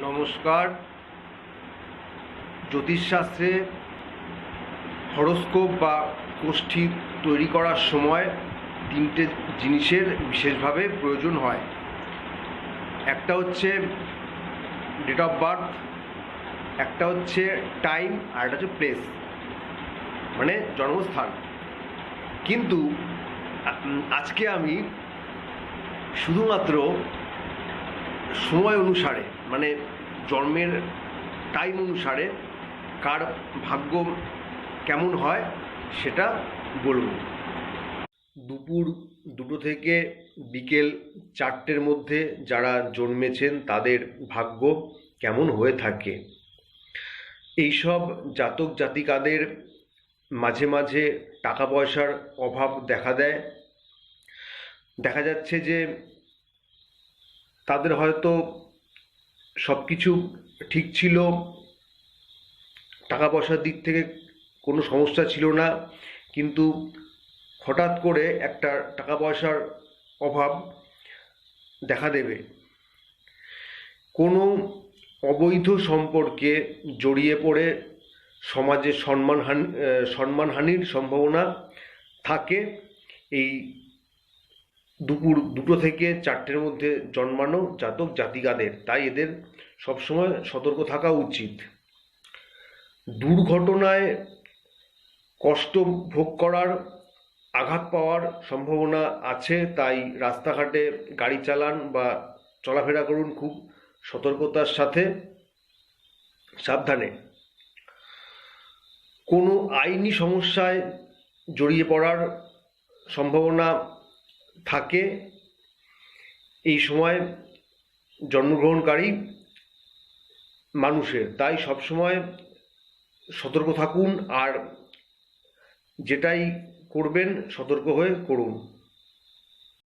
নমস্কার। জ্যোতিষশাস্ত্রে হরোস্কোপ বা কোষ্ঠী তৈরি করার সময় তিনটে জিনিসের বিশেষভাবে প্রয়োজন হয়। একটা হচ্ছে ডেট অফ বার্থ, একটা হচ্ছে টাইম, আর একটা হচ্ছে প্লেস, মানে জন্মস্থান। কিন্তু আজকে আমি শুধুমাত্র সময় অনুসারে, মানে জন্মের টাইম অনুসারে কার ভাগ্য কেমন হয় সেটা বলব। দুপুর 2টো থেকে বিকেল 4টের মধ্যে যারা জন্মেছেন তাদের ভাগ্য কেমন হয়ে থাকে। এইসব জাতক জাতিকাদের মাঝে মাঝে টাকা পয়সার অভাব দেখা দেয়। দেখা যাচ্ছে যে তাদের হয়তো সব কিছু ঠিক ছিল, টাকা পয়সার দিক থেকে কোনো সমস্যা ছিল না, কিন্তু হঠাৎ করে একটা টাকা পয়সার অভাব দেখা দেবে। কোনো অবৈধ সম্পর্কে জড়িয়ে পড়ে সমাজে সম্মানহানির সম্ভাবনা থাকে এই দুপুর 2টো থেকে 4টের মধ্যে জন্মানো জাতক জাতিকাদের। তাই এদের সবসময় সতর্ক থাকা উচিত। দুর্ঘটনায় কষ্ট ভোগ করার, আঘাত পাওয়ার সম্ভাবনা আছে, তাই রাস্তাঘাটে গাড়ি চালান বা চলাফেরা করুন খুব সতর্কতার সাথে, সাবধানে। কোনো আইনি সমস্যায় জড়িয়ে পড়ার সম্ভাবনা থাকে এই সময় জন্মগ্রহণকারী মানুষের। তাই সবসময় সতর্ক থাকুন, আর যেটাই করবেন সতর্ক হয়ে করুন।